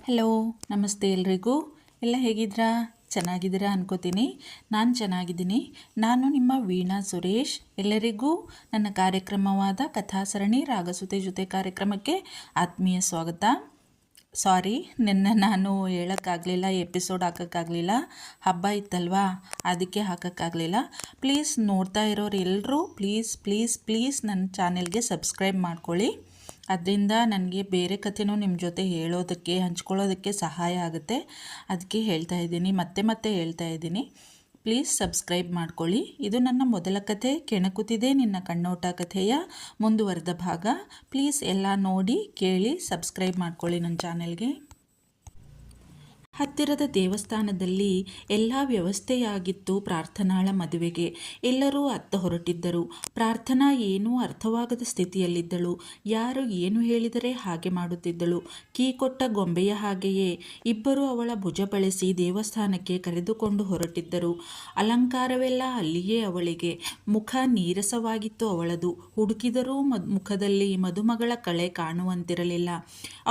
Hello, ನಮಸ್ತೆ ಎಲ್ರಿಗೂ. ಎಲ್ಲ ಹೇಗಿದ್ದೀರಾ? ಚೆನ್ನಾಗಿದ್ದೀರಾ ಅನ್ಕೋತೀನಿ. ನಾನು ಚೆನ್ನಾಗಿದ್ದೀನಿ. ನಾನು ನಿಮ್ಮ ವೀಣಾ ಸುರೇಶ್. ಎಲ್ಲರಿಗೂ ನನ್ನ ಕಾರ್ಯಕ್ರಮವಾದ ಕಥಾಸರಣಿ ರಾಗಸುತೆ ಜೊತೆ ಕಾರ್ಯಕ್ರಮಕ್ಕೆ ಆತ್ಮೀಯ ಸ್ವಾಗತ. ಸಾರಿ, ನಿನ್ನೆ ನಾನು ಹೇಳೋಕ್ಕಾಗಲಿಲ್ಲ, ಎಪಿಸೋಡ್ ಹಾಕೋಕ್ಕಾಗಲಿಲ್ಲ. ಹಬ್ಬ ಇತ್ತಲ್ವಾ, ಅದಕ್ಕೆ ಹಾಕೋಕ್ಕಾಗಲಿಲ್ಲ. ಪ್ಲೀಸ್ ನೋಡ್ತಾ ಇರೋರು ಎಲ್ಲರೂ ಪ್ಲೀಸ್ ಪ್ಲೀಸ್ ಪ್ಲೀಸ್ ನನ್ನ ಚಾನೆಲ್ಗೆ ಸಬ್ಸ್ಕ್ರೈಬ್ ಮಾಡ್ಕೊಳ್ಳಿ. ಅದರಿಂದ ನನಗೆ ಬೇರೆ ಕಥೆನೂ ನಿಮ್ಮ ಜೊತೆ ಹೇಳೋದಕ್ಕೆ ಹಂಚ್ಕೊಳ್ಳೋದಕ್ಕೆ ಸಹಾಯ ಆಗುತ್ತೆ. ಅದಕ್ಕೆ ಹೇಳ್ತಾ ಇದ್ದೀನಿ, ಮತ್ತೆ ಹೇಳ್ತಾ ಇದ್ದೀನಿ, ಪ್ಲೀಸ್ ಸಬ್ಸ್ಕ್ರೈಬ್ ಮಾಡ್ಕೊಳ್ಳಿ. ಇದು ನನ್ನ ಮೊದಲ ಕಥೆ, ಕೆಣಕುತ್ತಿದೆ ನಿನ್ನ ಕಣ್ಣೋಟ ಕಥೆಯ ಮುಂದುವರೆದ ಭಾಗ. ಪ್ಲೀಸ್ ಎಲ್ಲ ನೋಡಿ ಕೇಳಿ ಸಬ್ಸ್ಕ್ರೈಬ್ ಮಾಡ್ಕೊಳ್ಳಿ ನನ್ನ ಚಾನೆಲ್ಗೆ. ಹತ್ತಿರದ ದೇವಸ್ಥಾನದಲ್ಲಿ ಎಲ್ಲ ವ್ಯವಸ್ಥೆಯಾಗಿತ್ತು ಪ್ರಾರ್ಥನಾಳ ಮದುವೆಗೆ. ಎಲ್ಲರೂ ಅತ್ತ ಹೊರಟಿದ್ದರು. ಪ್ರಾರ್ಥನಾ ಏನೂ ಅರ್ಥವಾಗದ ಸ್ಥಿತಿಯಲ್ಲಿದ್ದಳು. ಯಾರು ಏನು ಹೇಳಿದರೆ ಹಾಗೆ ಮಾಡುತ್ತಿದ್ದಳು. ಕೀ ಕೊಟ್ಟ ಗೊಂಬೆಯ ಹಾಗೆಯೇ ಇಬ್ಬರು ಅವಳ ಭುಜ ಬಳಸಿ ದೇವಸ್ಥಾನಕ್ಕೆ ಕರೆದುಕೊಂಡು ಹೊರಟಿದ್ದರು. ಅಲಂಕಾರವೆಲ್ಲ ಅಲ್ಲಿಯೇ ಅವಳಿಗೆ. ಮುಖ ನೀರಸವಾಗಿತ್ತು ಅವಳದು. ಹುಡುಕಿದರೂ ಮುಖದಲ್ಲಿ ಮದುಮಗಳ ಕಳೆ ಕಾಣುವಂತಿರಲಿಲ್ಲ.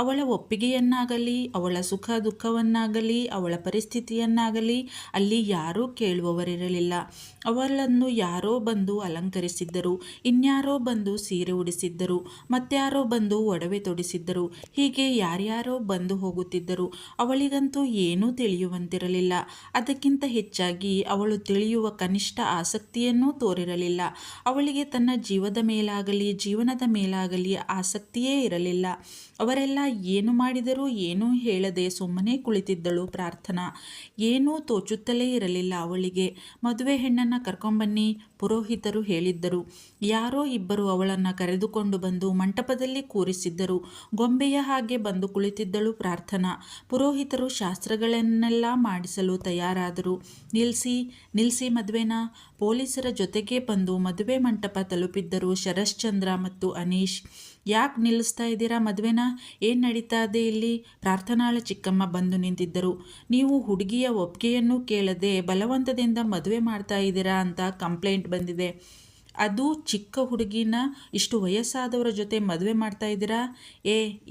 ಅವಳ ಒಪ್ಪಿಗೆಯನ್ನಾಗಲಿ, ಅವಳ ಸುಖ ದುಃಖವನ್ನಾಗಲಿ, ಅವಳ ಪರಿಸ್ಥಿತಿಯನ್ನಾಗಲಿ ಅಲ್ಲಿ ಯಾರೂ ಕೇಳುವವರಿರಲಿಲ್ಲ. ಅವಳನ್ನು ಯಾರೋ ಬಂದು ಅಲಂಕರಿಸಿದ್ದರು, ಇನ್ಯಾರೋ ಬಂದು ಸೀರೆ ಉಡಿಸಿದ್ದರು, ಮತ್ಯಾರೋ ಬಂದು ಒಡವೆ ತೊಡಿಸಿದ್ದರು. ಹೀಗೆ ಯಾರ್ಯಾರೋ ಬಂದು ಹೋಗುತ್ತಿದ್ದರು. ಅವಳಿಗಂತೂ ಏನೂ ತಿಳಿಯುವಂತಿರಲಿಲ್ಲ. ಅದಕ್ಕಿಂತ ಹೆಚ್ಚಾಗಿ ಅವಳು ತಿಳಿಯುವ ಕನಿಷ್ಠ ಆಸಕ್ತಿಯನ್ನೂ ತೋರಿರಲಿಲ್ಲ. ಅವಳಿಗೆ ತನ್ನ ಜೀವನದ ಮೇಲಾಗಲಿ ಆಸಕ್ತಿಯೇ ಇರಲಿಲ್ಲ. ಅವರೆಲ್ಲ ಏನು ಮಾಡಿದರೂ ಏನೂ ಹೇಳದೆ ಸುಮ್ಮನೆ ಕುಳಿತಿದ್ದಳು ಪ್ರಾರ್ಥನಾ. ಏನೂ ತೋಚುತ್ತಲೇ ಇರಲಿಲ್ಲ ಅವಳಿಗೆ. ಮದುವೆ ಹೆಣ್ಣನ್ನು ಕರ್ಕೊಂಬನ್ನಿ, ಪುರೋಹಿತರು ಹೇಳಿದ್ದರು. ಯಾರೋ ಇಬ್ಬರು ಅವಳನ್ನು ಕರೆದುಕೊಂಡು ಬಂದು ಮಂಟಪದಲ್ಲಿ ಕೂರಿಸಿದ್ದರು. ಗೊಂಬೆಯ ಹಾಗೆ ಬಂದು ಕುಳಿತಿದ್ದಳು ಪ್ರಾರ್ಥನಾ. ಪುರೋಹಿತರು ಶಾಸ್ತ್ರಗಳನ್ನೆಲ್ಲ ಮಾಡಿಸಲು ತಯಾರಾದರು. ನಿಲ್ಲಿಸಿ ಮದುವೆನ. ಪೊಲೀಸರ ಜೊತೆಗೆ ಬಂದು ಮದುವೆ ಮಂಟಪ ತಲುಪಿದ್ದರು ಶರಶ್ಚಂದ್ರ ಮತ್ತು ಅನೀಶ್. ಯಾಕೆ ನಿಲ್ಲಿಸ್ತಾ ಇದ್ದೀರಾ ಮದುವೆನ? ಏನು ನಡೀತಾ ಇದೆ ಇಲ್ಲಿ? ಪ್ರಾರ್ಥನಾಳ ಚಿಕ್ಕಮ್ಮ ಬಂದು ನಿಂತಿದ್ದರು. ನೀವು ಹುಡುಗಿಯ ಒಪ್ಪಿಗೆಯನ್ನು ಕೇಳದೆ ಬಲವಂತದಿಂದ ಮದುವೆ ಮಾಡ್ತಾ ಇದ್ದೀರಾ ಅಂತ ಕಂಪ್ಲೇಂಟ್ ಬಂದಿದೆ. ಅದು ಚಿಕ್ಕ ಹುಡುಗಿನ ಇಷ್ಟು ವಯಸ್ಸಾದವರ ಜೊತೆ ಮದುವೆ ಮಾಡ್ತಾ ಇದ್ದೀರಾ?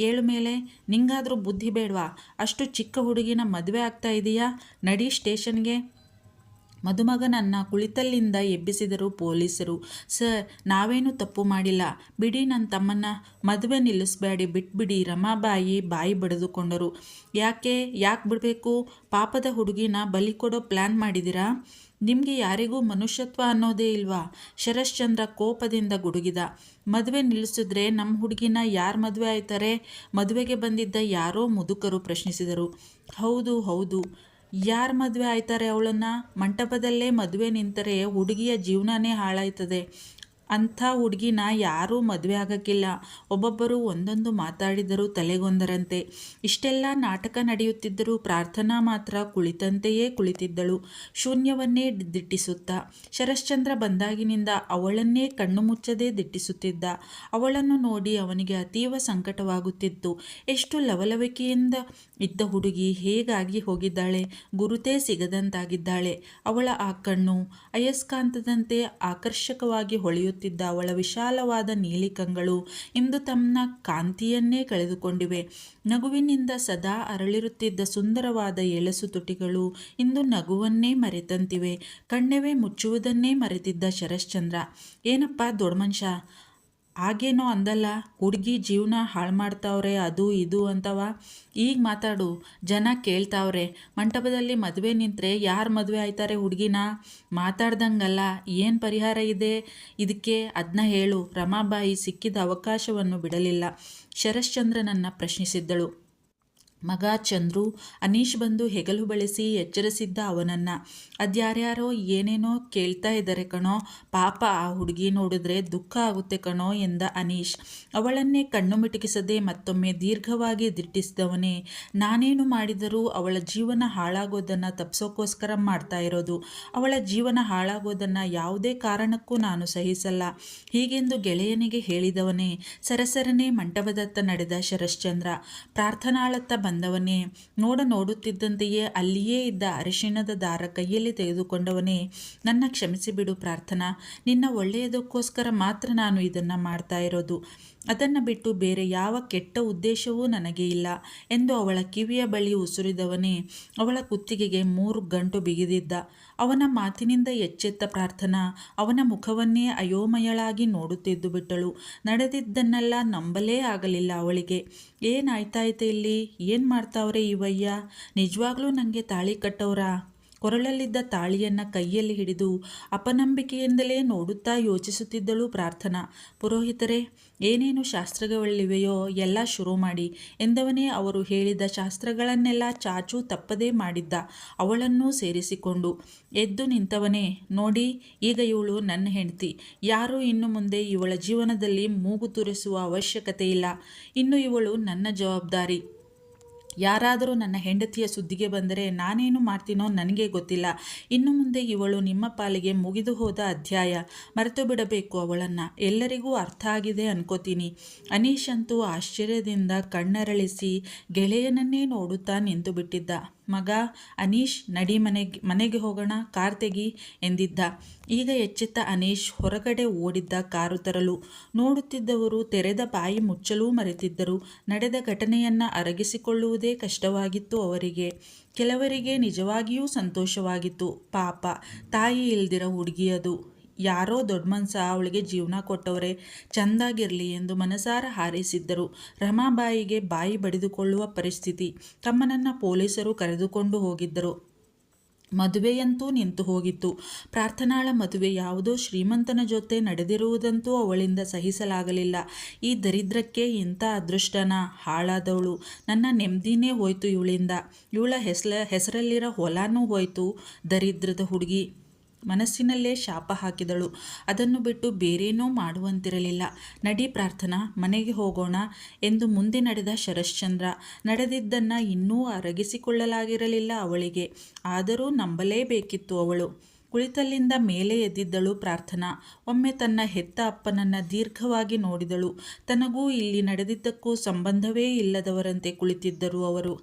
ಏಳು ಮೇಲೆ, ನಿಂಗಾದರೂ ಬುದ್ಧಿ ಬೇಡವಾ? ಅಷ್ಟು ಚಿಕ್ಕ ಹುಡುಗಿನ ಮದುವೆ ಆಗ್ತಾ ಇದೆಯಾ? ನಡಿ ಸ್ಟೇಷನ್ಗೆ. ಮದುಮಗನನ್ನು ಕುಳಿತಲ್ಲಿಂದ ಎಬ್ಬಿಸಿದರು ಪೊಲೀಸರು. ಸರ್, ನಾವೇನು ತಪ್ಪು ಮಾಡಿಲ್ಲ, ಬಿಡಿ ನನ್ನ ತಮ್ಮನ್ನ. ಮದುವೆ ನಿಲ್ಲಿಸ್ಬೇಡಿ, ಬಿಟ್ಬಿಡಿ. ರಮಾಬಾಯಿ ಬಾಯಿ ಬಡಿದುಕೊಂಡರು. ಯಾಕೆ ಬಿಡಬೇಕು? ಪಾಪದ ಹುಡುಗಿನ ಬಲಿ ಕೊಡೋ ಪ್ಲ್ಯಾನ್ ಮಾಡಿದ್ದೀರಾ? ನಿಮಗೆ ಯಾರಿಗೂ ಮನುಷ್ಯತ್ವ ಅನ್ನೋದೇ ಇಲ್ವಾ? ಶರಶ್ಚಂದ್ರ ಕೋಪದಿಂದ ಗುಡುಗಿದ. ಮದುವೆ ನಿಲ್ಲಿಸಿದ್ರೆ ನಮ್ಮ ಹುಡುಗಿನ ಯಾರು ಮದುವೆ ಆಯ್ತಾರೆ? ಮದುವೆಗೆ ಬಂದಿದ್ದ ಯಾರೋ ಮುದುಕರು ಪ್ರಶ್ನಿಸಿದರು. ಹೌದು, ಯಾರು ಮದುವೆ ಆಯ್ತಾರೆ ಅವಳನ್ನು? ಮಂಟಪದಲ್ಲೇ ಮದುವೆ ನಿಂತರೆ ಹುಡುಗಿಯ ಜೀವನನೇ ಹಾಳಾಯ್ತದೆ. ಅಂಥ ಹುಡುಗಿನ ಯಾರೂ ಮದುವೆ ಆಗೋಕ್ಕಿಲ್ಲ. ಒಬ್ಬೊಬ್ಬರು ಒಂದೊಂದು ಮಾತಾಡಿದರು ತಲೆಗೊಂದರಂತೆ. ಇಷ್ಟೆಲ್ಲ ನಾಟಕ ನಡೆಯುತ್ತಿದ್ದರೂ ಪ್ರಾರ್ಥನಾ ಮಾತ್ರ ಕುಳಿತಂತೆಯೇ ಕುಳಿತಿದ್ದಳು, ಶೂನ್ಯವನ್ನೇ ದಿಟ್ಟಿಸುತ್ತಾ. ಶರಶ್ಚಂದ್ರ ಬಂದಾಗಿನಿಂದ ಅವಳನ್ನೇ ಕಣ್ಣು ಮುಚ್ಚದೇ ದಿಟ್ಟಿಸುತ್ತಿದ್ದ. ಅವಳನ್ನು ನೋಡಿ ಅವನಿಗೆ ಅತೀವ ಸಂಕಟವಾಗುತ್ತಿತ್ತು. ಎಷ್ಟು ಲವಲವಿಕೆಯಿಂದ ಇದ್ದ ಹುಡುಗಿ ಹೇಗಾಗಿ ಹೋಗಿದ್ದಾಳೆ? ಗುರುತೇ ಸಿಗದಂತಾಗಿದ್ದಾಳೆ. ಅವಳ ಆ ಕಣ್ಣು ಅಯಸ್ಕಾಂತದಂತೆ ಆಕರ್ಷಕವಾಗಿ ಹೊಳೆಯುತ್ತಿದ್ದ ಅವಳ ವಿಶಾಲವಾದ ನೀಲಿ ಕಂಗಳು ಇಂದು ತಮ್ಮ ಕಾಂತಿಯನ್ನೇ ಕಳೆದುಕೊಂಡಿವೆ. ನಗುವಿನಿಂದ ಸದಾ ಅರಳಿರುತ್ತಿದ್ದ ಸುಂದರವಾದ ಎಳಸು ತುಟಿಗಳು ಇಂದು ನಗುವನ್ನೇ ಮರೆತಂತಿವೆ. ಕಣ್ಣವೇ ಮುಚ್ಚುವುದನ್ನೇ ಮರೆತಿದ್ದ ಶರಶ್ಚಂದ್ರ. ಏನಪ್ಪ ದೊಡ್ಡ ಮನುಷ್ಯ, ಹಾಗೇನೋ ಅಂದಲ್ಲ, ಹುಡುಗಿ ಜೀವನ ಹಾಳು ಮಾಡ್ತಾವ್ರೆ, ಅದು ಇದು ಅಂತವ. ಈಗ ಮಾತಾಡು, ಜನ ಕೇಳ್ತಾವ್ರೆ. ಮಂಟಪದಲ್ಲಿ ಮದುವೆ ನಿಂತರೆ ಯಾರು ಮದುವೆ ಆಯ್ತಾರೆ ಹುಡುಗಿನ? ಮಾತಾಡ್ದಂಗಲ್ಲ. ಏನು ಪರಿಹಾರ ಇದೆ ಇದಕ್ಕೆ? ಅದನ್ನ ಹೇಳು. ರಮಾಬಾಯಿ ಸಿಕ್ಕಿದ ಅವಕಾಶವನ್ನು ಬಿಡಲಿಲ್ಲ. ಶರಶ್ಚಂದ್ರನನ್ನು ಪ್ರಶ್ನಿಸಿದ್ದಳು. ಮಗ ಚಂದ್ರು. ಅನೀಶ್ ಬಂದು ಹೆಗಲು ಬಳಸಿ ಎಚ್ಚರಿಸಿದ್ದ ಅವನನ್ನು. ಅದ್ಯಾರ್ಯಾರೋ ಏನೇನೋ ಕೇಳ್ತಾ ಇದ್ದಾರೆ ಕಣೋ, ಪಾಪ ಆ ಹುಡುಗಿ ನೋಡಿದ್ರೆ ದುಃಖ ಆಗುತ್ತೆ ಕಣೋ ಎಂದ ಅನೀಶ್. ಅವಳನ್ನೇ ಕಣ್ಣು ಮಿಟುಕಿಸದೆ ಮತ್ತೊಮ್ಮೆ ದೀರ್ಘವಾಗಿ ದಿಟ್ಟಿಸಿದವನೇ. ನಾನೇನು ಮಾಡಿದರೂ ಅವಳ ಜೀವನ ಹಾಳಾಗೋದನ್ನು ತಪ್ಪಿಸೋಕ್ಕೋಸ್ಕರ ಮಾಡ್ತಾ ಇರೋದು. ಅವಳ ಜೀವನ ಹಾಳಾಗೋದನ್ನು ಯಾವುದೇ ಕಾರಣಕ್ಕೂ ನಾನು ಸಹಿಸಲ್ಲ, ಹೀಗೆಂದು ಗೆಳೆಯನಿಗೆ ಹೇಳಿದವನೇ ಸರಸರನೆ ಮಂಟಪದತ್ತ ನಡೆದ ಶರಶ್ಚಂದ್ರ. ಪ್ರಾರ್ಥನಾಳತ್ತ ಬಂದವನೇ. ನೋಡುತ್ತಿದ್ದಂತೆಯೇ ಅಲ್ಲಿಯೇ ಇದ್ದ ಅರಿಶಿಣದ ದಾರ ಕೈಯಲ್ಲಿ ತೆಗೆದುಕೊಂಡವನೇ. ನನ್ನ ಕ್ಷಮಿಸಿಬಿಡು ಪ್ರಾರ್ಥನಾ, ನಿನ್ನ ಒಳ್ಳೆಯದಕ್ಕೋಸ್ಕರ ಮಾತ್ರ ನಾನು ಇದನ್ನು ಮಾಡ್ತಾ ಇರೋದು. ಅದನ್ನು ಬಿಟ್ಟು ಬೇರೆ ಯಾವ ಕೆಟ್ಟ ಉದ್ದೇಶವೂ ನನಗೆ ಇಲ್ಲ ಎಂದು ಅವಳ ಕಿವಿಯ ಬಳಿ ಉಸುರಿದವನೇ ಅವಳ ಕುತ್ತಿಗೆಗೆ 3 ಗಂಟು ಬಿಗಿದಿದ್ದ. ಅವನ ಮಾತಿನಿಂದ ಎಚ್ಚೆತ್ತ ಪ್ರಾರ್ಥನಾ ಅವನ ಮುಖವನ್ನೇ ಅಯೋಮಯಳಾಗಿ ನೋಡುತ್ತಿದ್ದು ಬಿಟ್ಟಳು. ನಡೆದಿದ್ದನ್ನೆಲ್ಲ ನಂಬಲೇ ಆಗಲಿಲ್ಲ ಅವಳಿಗೆ. ಏನಾಯ್ತಾಯ್ತೆ ಇಲ್ಲಿ? ಏನು ಮಾಡ್ತಾವ್ರೆ ಇವಯ್ಯ? ನಿಜವಾಗ್ಲೂ ನನಗೆ ತಾಳಿ ಕಟ್ಟವ್ರಾ? ಕೊರಳಲ್ಲಿದ್ದ ತಾಳಿಯನ್ನು ಕೈಯಲ್ಲಿ ಹಿಡಿದು ಅಪನಂಬಿಕೆಯಿಂದಲೇ ನೋಡುತ್ತಾ ಯೋಚಿಸುತ್ತಿದ್ದಳು ಪ್ರಾರ್ಥನಾ. ಪುರೋಹಿತರೇ, ಏನೇನು ಶಾಸ್ತ್ರಗಳಿವೆಯೋ ಎಲ್ಲ ಶುರು ಮಾಡಿ ಎಂದವನೇ ಅವರು ಹೇಳಿದ ಶಾಸ್ತ್ರಗಳನ್ನೆಲ್ಲ ಚಾಚೂ ತಪ್ಪದೇ ಮಾಡಿದ್ದ. ಅವಳನ್ನೂ ಸೇರಿಸಿಕೊಂಡು ಎದ್ದು ನಿಂತವನೇ, ನೋಡಿ, ಈಗ ಇವಳು ನನ್ನ ಹೆಂಡತಿ. ಯಾರೂ ಇನ್ನು ಮುಂದೆ ಇವಳ ಜೀವನದಲ್ಲಿ ಮೂಗು ತುರಿಸುವ ಅವಶ್ಯಕತೆ ಇಲ್ಲ. ಇನ್ನು ಇವಳು ನನ್ನ ಜವಾಬ್ದಾರಿ. ಯಾರಾದರೂ ನನ್ನ ಹೆಂಡತಿಯ ಸುದ್ದಿಗೆ ಬಂದರೆ ನಾನೇನು ಮಾಡ್ತೀನೋ ನನಗೆ ಗೊತ್ತಿಲ್ಲ. ಇನ್ನು ಮುಂದೆ ಇವಳು ನಿಮ್ಮ ಪಾಲಿಗೆ ಮುಗಿದು ಹೋದ ಅಧ್ಯಾಯ. ಮರೆತು ಬಿಡಬೇಕು ಅವಳನ್ನು. ಎಲ್ಲರಿಗೂ ಅರ್ಥ ಆಗಿದೆ ಅನ್ಕೋತೀನಿ. ಅನೀಶ್ ಅಂತೂ ಆಶ್ಚರ್ಯದಿಂದ ಕಣ್ಣರಳಿಸಿ ಗೆಳೆಯನನ್ನೇ ನೋಡುತ್ತಾ ನಿಂತು ಬಿಟ್ಟಿದ್ದ. ಮಗ ಅನೀಶ್, ನಡಿ ಮನೆಗೆ ಹೋಗೋಣ, ಕಾರ್ ತೆಗಿ ಎಂದಿದ್ದ. ಈಗ ಎಚ್ಚೆತ್ತ ಅನೀಶ್ ಹೊರಗಡೆ ಓಡಿದ್ದ ಕಾರು ತರಲು. ನೋಡುತ್ತಿದ್ದವರು ತೆರೆದ ಬಾಯಿ ಮುಚ್ಚಲೂ ಮರೆತಿದ್ದರು. ನಡೆದ ಘಟನೆಯನ್ನು ಅರಗಿಸಿಕೊಳ್ಳುವುದೇ ಕಷ್ಟವಾಗಿತ್ತು ಅವರಿಗೆ. ಕೆಲವರಿಗೆ ನಿಜವಾಗಿಯೂ ಸಂತೋಷವಾಗಿತ್ತು. ಪಾಪ, ತಾಯಿ ಇಲ್ದಿರ ಹುಡುಗಿಯದು. ಯಾರೋ ದೊಡ್ಡ ಮನ್ಸ ಅವಳಿಗೆ ಜೀವನ ಕೊಟ್ಟವರೆ, ಚೆಂದಾಗಿರಲಿ ಎಂದು ಮನಸಾರ ಹಾರೈಸಿದ್ದರು. ರಮಾಬಾಯಿಗೆ ಬಾಯಿ ಬಡಿದುಕೊಳ್ಳುವ ಪರಿಸ್ಥಿತಿ. ತಮ್ಮನನ್ನು ಪೊಲೀಸರು ಕರೆದುಕೊಂಡು ಹೋಗಿದ್ದರು. ಮದುವೆಯಂತೂ ನಿಂತು ಹೋಗಿತ್ತು. ಪ್ರಾರ್ಥನಾಳ ಮದುವೆ ಯಾವುದೋ ಶ್ರೀಮಂತನ ಜೊತೆ ನಡೆದಿರುವುದಂತೂ ಅವಳಿಂದ ಸಹಿಸಲಾಗಲಿಲ್ಲ. ಈ ದರಿದ್ರಕ್ಕೆ ಇಂಥ ಅದೃಷ್ಟನ? ಹಾಳಾದವಳು. ನನ್ನ ನೆಮ್ಮದಿನೇ ಹೋಯ್ತು ಇವಳಿಂದ. ಇವಳ ಹೆಸರಲ್ಲಿರೋ ಹೊಲನೂ ಹೋಯ್ತು. ದರಿದ್ರದ ಹುಡುಗಿ ಮನಸ್ಸಿನಲ್ಲೇ ಶಾಪ ಹಾಕಿದಳು. ಅದನ್ನು ಬಿಟ್ಟು ಬೇರೇನೂ ಮಾಡುವಂತಿರಲಿಲ್ಲ. ನಡಿ ಪ್ರಾರ್ಥನಾ, ಮನೆಗೆ ಹೋಗೋಣ ಎಂದು ಮುಂದೆ ನಡೆದ ಶರಶ್ಚಂದ್ರ. ನಡೆದಿದ್ದನ್ನು ಇನ್ನೂ ಅರಗಿಸಿಕೊಳ್ಳಲಾಗಿರಲಿಲ್ಲ ಅವಳಿಗೆ. ಆದರೂ ನಂಬಲೇಬೇಕಿತ್ತು ಅವಳು. ಕುಳಿತಲ್ಲಿಂದ ಮೇಲೆ ಎದ್ದಿದ್ದಳು ಪ್ರಾರ್ಥನಾ. ಒಮ್ಮೆ ತನ್ನ ಹೆತ್ತ ಅಪ್ಪನನ್ನು ದೀರ್ಘವಾಗಿ ನೋಡಿದಳು. ತನಗೂ ಇಲ್ಲಿ ನಡೆದಿದ್ದಕ್ಕೂ ಸಂಬಂಧವೇ ಇಲ್ಲದವರಂತೆ ಕುಳಿತಿದ್ದರು ಅವರು.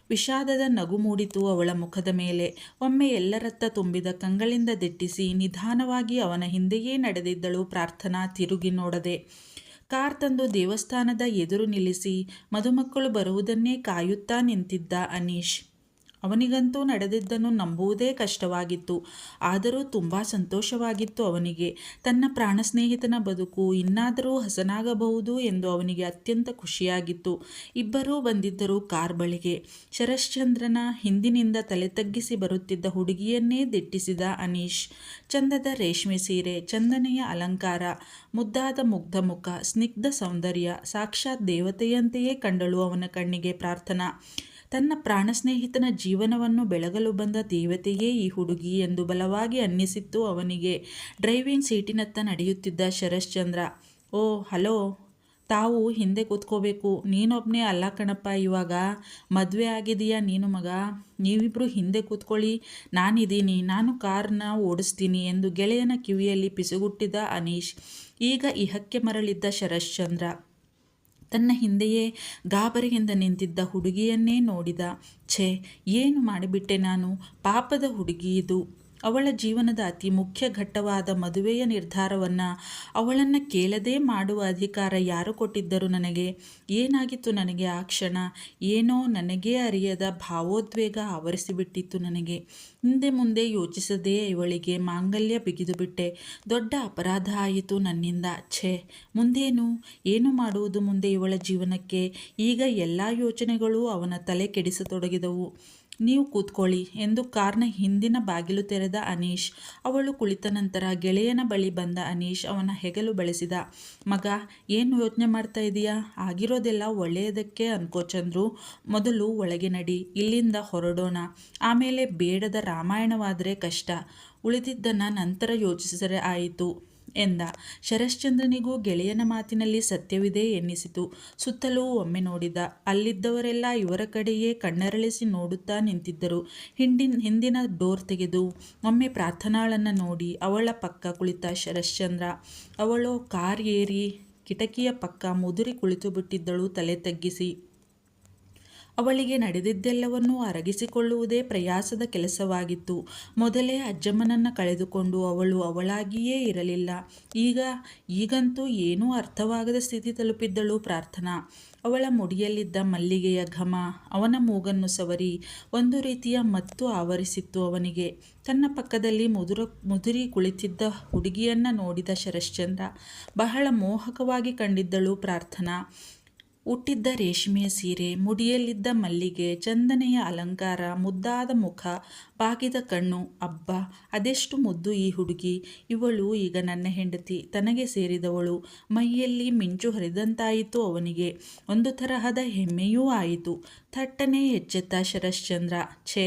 ವಿಷಾದದ ನಗು ಮೂಡಿತು ಅವಳ ಮುಖದ ಮೇಲೆ. ಒಮ್ಮೆ ಎಲ್ಲರತ್ತ ತುಂಬಿದ ಕಂಗಳಿಂದ ದಿಟ್ಟಿಸಿ ನಿಧಾನವಾಗಿ ಅವನ ಹಿಂದೆಯೇ ನಡೆದಿದ್ದಳು ಪ್ರಾರ್ಥನಾ, ತಿರುಗಿ ನೋಡದೆ. ಕಾರ್ ತಂದು ದೇವಸ್ಥಾನದ ಎದುರು ನಿಲ್ಲಿಸಿ ಮದುಮಕ್ಕಳು ಬರುವುದನ್ನೇ ಕಾಯುತ್ತಾ ನಿಂತಿದ್ದ ಅನೀಶ್. ಅವನಿಗಂತೂ ನಡೆದಿದ್ದನ್ನು ನಂಬುವುದೇ ಕಷ್ಟವಾಗಿತ್ತು. ಆದರೂ ತುಂಬ ಸಂತೋಷವಾಗಿತ್ತು ಅವನಿಗೆ. ತನ್ನ ಪ್ರಾಣ ಸ್ನೇಹಿತನ ಬದುಕು ಇನ್ನಾದರೂ ಹಸನಾಗಬಹುದು ಎಂದು ಅವನಿಗೆ ಅತ್ಯಂತ ಖುಷಿಯಾಗಿತ್ತು. ಇಬ್ಬರೂ ಬಂದಿದ್ದರು ಕಾರ್ ಬಳಿಗೆ. ಶರಶ್ಚಂದ್ರನ ಹಿಂದಿನಿಂದ ತಲೆ ತಗ್ಗಿಸಿ ಬರುತ್ತಿದ್ದ ಹುಡುಗಿಯನ್ನೇ ದಿಟ್ಟಿಸಿದ ಅನೀಶ್. ಚಂದದ ರೇಷ್ಮೆ ಸೀರೆ, ಚಂದನೆಯ ಅಲಂಕಾರ, ಮುದ್ದಾದ ಮುಗ್ಧ ಮುಖ, ಸ್ನಿಗ್ಧ ಸೌಂದರ್ಯ, ಸಾಕ್ಷಾತ್ ದೇವತೆಯಂತೆಯೇ ಕಂಡಳು ಅವನ ಕಣ್ಣಿಗೆ ಪ್ರಾರ್ಥನಾ. ತನ್ನ ಪ್ರಾಣ ಸ್ನೇಹಿತನ ಜೀವನವನ್ನು ಬೆಳಗಲು ಬಂದ ದೇವತೆಯೇ ಈ ಹುಡುಗಿ ಎಂದು ಬಲವಾಗಿ ಅನ್ನಿಸಿತ್ತು ಅವನಿಗೆ. ಡ್ರೈವಿಂಗ್ ಸೀಟಿನತ್ತ ನಡೆಯುತ್ತಿದ್ದ ಶರಶ್ಚಂದ್ರ. ಓ ಹಲೋ, ತಾವು ಹಿಂದೆ ಕೂತ್ಕೋಬೇಕು. ನೀನೊಬ್ಬನೇ ಅಲ್ಲ ಕಣಪ್ಪ, ಇವಾಗ ಮದುವೆ ಆಗಿದೆಯಾ ನೀನು ಮಗ? ನೀವಿಬ್ಬರು ಹಿಂದೆ ಕೂತ್ಕೊಳ್ಳಿ, ನಾನಿದ್ದೀನಿ, ನಾನು ಕಾರ್ನ ಓಡಿಸ್ತೀನಿ ಎಂದು ಗೆಳೆಯನ ಕಿವಿಯಲ್ಲಿ ಪಿಸುಗುಟ್ಟಿದ ಅನೀಶ್. ಈಗ ಇಹಕ್ಕೆ ಮರಳಿದ್ದ ಶರಶ್ಚಂದ್ರ ತನ್ನ ಹಿಂದೆಯೇ ಗಾಬರಿಯಿಂದ ನಿಂತಿದ್ದ ಹುಡುಗಿಯನ್ನೇ ನೋಡಿದ. ಛೇ, ಏನು ಮಾಡಿಬಿಟ್ಟೆ ನಾನು? ಪಾಪದ ಹುಡುಗಿ ಇದು. ಅವಳ ಜೀವನದ ಅತಿ ಮುಖ್ಯ ಘಟ್ಟವಾದ ಮದುವೆಯ ನಿರ್ಧಾರವನ್ನು ಅವಳನ್ನು ಕೇಳದೇ ಮಾಡುವ ಅಧಿಕಾರ ಯಾರು ಕೊಟ್ಟಿದ್ದರು ನನಗೆ? ಏನಾಗಿತ್ತು ನನಗೆ ಆ ಕ್ಷಣ? ಏನೋ ನನಗೇ ಅರಿಯದ ಭಾವೋದ್ವೇಗ ಆವರಿಸಿಬಿಟ್ಟಿತ್ತು ನನಗೆ. ಹಿಂದೆ ಮುಂದೆ ಯೋಚಿಸದೇ ಇವಳಿಗೆ ಮಾಂಗಲ್ಯ ಬಿಗಿದುಬಿಟ್ಟೆ. ದೊಡ್ಡ ಅಪರಾಧ ಆಯಿತು ನನ್ನಿಂದ. ಛೇ, ಮುಂದೇನು? ಏನು ಮಾಡುವುದು ಮುಂದೆ ಇವಳ ಜೀವನಕ್ಕೆ? ಈಗ ಎಲ್ಲ ಯೋಚನೆಗಳು ಅವನ ತಲೆ ಕೆಡಿಸತೊಡಗಿದವು. ನೀವು ಕೂತ್ಕೊಳ್ಳಿ ಎಂದು ಕಾರ್ನ ಹಿಂದಿನ ಬಾಗಿಲು ತೆರೆದ ಅನೀಶ್. ಅವಳು ಕುಳಿತ ನಂತರ ಗೆಳೆಯನ ಬಳಿ ಬಂದ ಅನೀಶ್ ಅವನ ಹೆಗಲು ಬಳಸಿದ. ಮಗ, ಏನು ಯೋಚನೆ ಮಾಡ್ತಾ ಇದೀಯಾ? ಆಗಿರೋದೆಲ್ಲ ಒಳ್ಳೆಯದಕ್ಕೆ ಅನ್ಕೋ ಚಂದ್ರು. ಮೊದಲು ಒಳಗೆ ನಡಿ, ಇಲ್ಲಿಂದ ಹೊರಡೋಣ. ಆಮೇಲೆ ಬೇಡದ ರಾಮಾಯಣವಾದರೆ ಕಷ್ಟ. ಉಳಿದಿದ್ದನ್ನು ನಂತರ ಯೋಚಿಸಿದರೆ ಆಯಿತು ಎಂದ. ಶರಶ್ಚಂದ್ರನಿಗೂ ಗೆಳೆಯನ ಮಾತಿನಲ್ಲಿ ಸತ್ಯವಿದೆ ಎನ್ನಿಸಿತು. ಸುತ್ತಲೂ ಒಮ್ಮೆ ನೋಡಿದ. ಅಲ್ಲಿದ್ದವರೆಲ್ಲ ಇವರ ಕಡೆಯೇ ಕಣ್ಣರಳಿಸಿ ನೋಡುತ್ತಾ ನಿಂತಿದ್ದರು. ಹಿಂದಿನ ಡೋರ್ ತೆಗೆದು ಒಮ್ಮೆ ಪ್ರಾರ್ಥನಾಳನ್ನು ನೋಡಿ ಅವಳ ಪಕ್ಕ ಕುಳಿತ ಶರಶ್ಚಂದ್ರ. ಅವಳು ಕಾರ್ ಏರಿ ಕಿಟಕಿಯ ಪಕ್ಕ ಮುದುರಿ ಕುಳಿತು ಬಿಟ್ಟಿದ್ದಳು ತಲೆ ತಗ್ಗಿಸಿ. ಅವಳಿಗೆ ನಡೆದಿದ್ದೆಲ್ಲವನ್ನೂ ಅರಗಿಸಿಕೊಳ್ಳುವುದೇ ಪ್ರಯಾಸದ ಕೆಲಸವಾಗಿತ್ತು. ಮೊದಲೇ ಅಜ್ಜಮ್ಮನನ್ನು ಕಳೆದುಕೊಂಡು ಅವಳು ಅವಳಾಗಿಯೇ ಇರಲಿಲ್ಲ. ಈಗಂತೂ ಏನೂ ಅರ್ಥವಾಗದ ಸ್ಥಿತಿ ತಲುಪಿದ್ದಳು ಪ್ರಾರ್ಥನಾ. ಅವಳ ಮುಡಿಯಲ್ಲಿದ್ದ ಮಲ್ಲಿಗೆಯ ಘಮ ಅವನ ಮೂಗನ್ನು ಸವರಿ ಒಂದು ರೀತಿಯ ಮತ್ತು ಆವರಿಸಿತ್ತು ಅವನಿಗೆ. ತನ್ನ ಪಕ್ಕದಲ್ಲಿ ಮುದುರಿ ಕುಳಿತಿದ್ದ ಹುಡುಗಿಯನ್ನು ನೋಡಿದ ಶರಶ್ಚಂದ್ರ ಬಹಳ ಮೋಹಕವಾಗಿ ಕಂಡಿದ್ದಳು ಪ್ರಾರ್ಥನಾ. ಉಟ್ಟಿದ್ದ ರೇಷ್ಮೆಯ ಸೀರೆ, ಮುಡಿಯಲ್ಲಿದ್ದ ಮಲ್ಲಿಗೆ, ಚಂದನೆಯ ಅಲಂಕಾರ, ಮುದ್ದಾದ ಮುಖ, ಬಾಗಿದ ಕಣ್ಣು. ಅಬ್ಬಾ, ಅದೆಷ್ಟು ಮುದ್ದು ಈ ಹುಡುಗಿ! ಇವಳು ಈಗ ನನ್ನ ಹೆಂಡತಿ, ತನಗೆ ಸೇರಿದವಳು. ಮೈಯಲ್ಲಿ ಮಿಂಚು ಹರಿದಂತಾಯಿತು ಅವನಿಗೆ. ಒಂದು ತರಹದ ಹೆಮ್ಮೆಯೂ ಆಯಿತು. ಥಟ್ಟನೆ ಎಚ್ಚೆತ್ತ ಶರಶ್ಚಂದ್ರ. ಛೇ,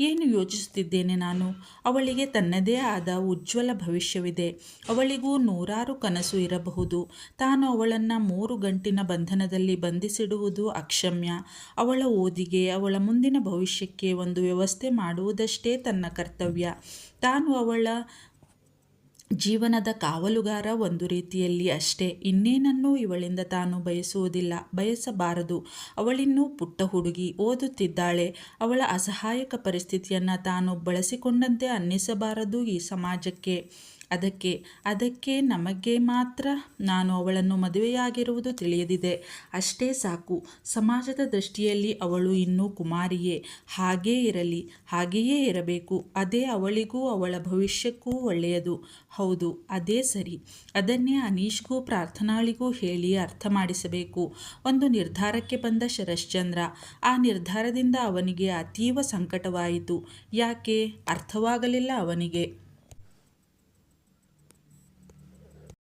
ಏನು ಯೋಚಿಸುತ್ತಿದ್ದೇನೆ ನಾನು? ಅವಳಿಗೆ ತನ್ನದೇ ಆದ ಉಜ್ವಲ ಭವಿಷ್ಯವಿದೆ. ಅವಳಿಗೂ ನೂರಾರು ಕನಸು ಇರಬಹುದು. ತಾನು ಅವಳನ್ನು 3 ಗಂಟಿನ ಬಂಧನದಲ್ಲಿ ಬಂಧಿಸಿಡುವುದು ಅಕ್ಷಮ್ಯ. ಅವಳ ಓದಿಗೆ, ಅವಳ ಮುಂದಿನ ಭವಿಷ್ಯಕ್ಕೆ ಒಂದು ವ್ಯವಸ್ಥೆ ಮಾಡುವುದಷ್ಟೇ ತನ್ನ ಕರ್ತವ್ಯ. ತಾನು ಅವಳ ಜೀವನದ ಕಾವಲುಗಾರ ಒಂದು ರೀತಿಯಲ್ಲಿ ಅಷ್ಟೇ. ಇನ್ನೇನನ್ನೂ ಇವಳಿಂದ ತಾನು ಬಯಸುವುದಿಲ್ಲ, ಬಯಸಬಾರದು. ಅವಳಿನ್ನೂ ಪುಟ್ಟ ಹುಡುಗಿ, ಓದುತ್ತಿದ್ದಾಳೆ. ಅವಳ ಅಸಹಾಯಕ ಪರಿಸ್ಥಿತಿಯನ್ನು ತಾನು ಬಳಸಿಕೊಂಡಂತೆ ಅನ್ನಿಸಬಾರದು ಈ ಸಮಾಜಕ್ಕೆ. ಅದಕ್ಕೆ ನಮಗೆ ಮಾತ್ರ ನಾನು ಅವಳನ್ನು ಮದುವೆಯಾಗಿರುವುದು ತಿಳಿಯದಿದೆ, ಅಷ್ಟೇ ಸಾಕು. ಸಮಾಜದ ದೃಷ್ಟಿಯಲ್ಲಿ ಅವಳು ಇನ್ನೂ ಕುಮಾರಿಯೇ. ಹಾಗೇ ಇರಲಿ, ಹಾಗೆಯೇ ಇರಬೇಕು. ಅದೇ ಅವಳಿಗೂ ಅವಳ ಭವಿಷ್ಯಕ್ಕೂ ಒಳ್ಳೆಯದು. ಹೌದು, ಅದೇ ಸರಿ. ಅದನ್ನೇ ಅನೀಶ್ಗೂ ಪ್ರಾರ್ಥನಾಳಿಗೂ ಹೇಳಿ ಅರ್ಥ ಮಾಡಿಸಬೇಕು. ಒಂದು ನಿರ್ಧಾರಕ್ಕೆ ಬಂದ ಶರಶ್ಚಂದ್ರ. ಆ ನಿರ್ಧಾರದಿಂದ ಅವನಿಗೆ ಅತೀವ ಸಂಕಟವಾಯಿತು. ಯಾಕೆ ಅರ್ಥವಾಗಲಿಲ್ಲ ಅವನಿಗೆ.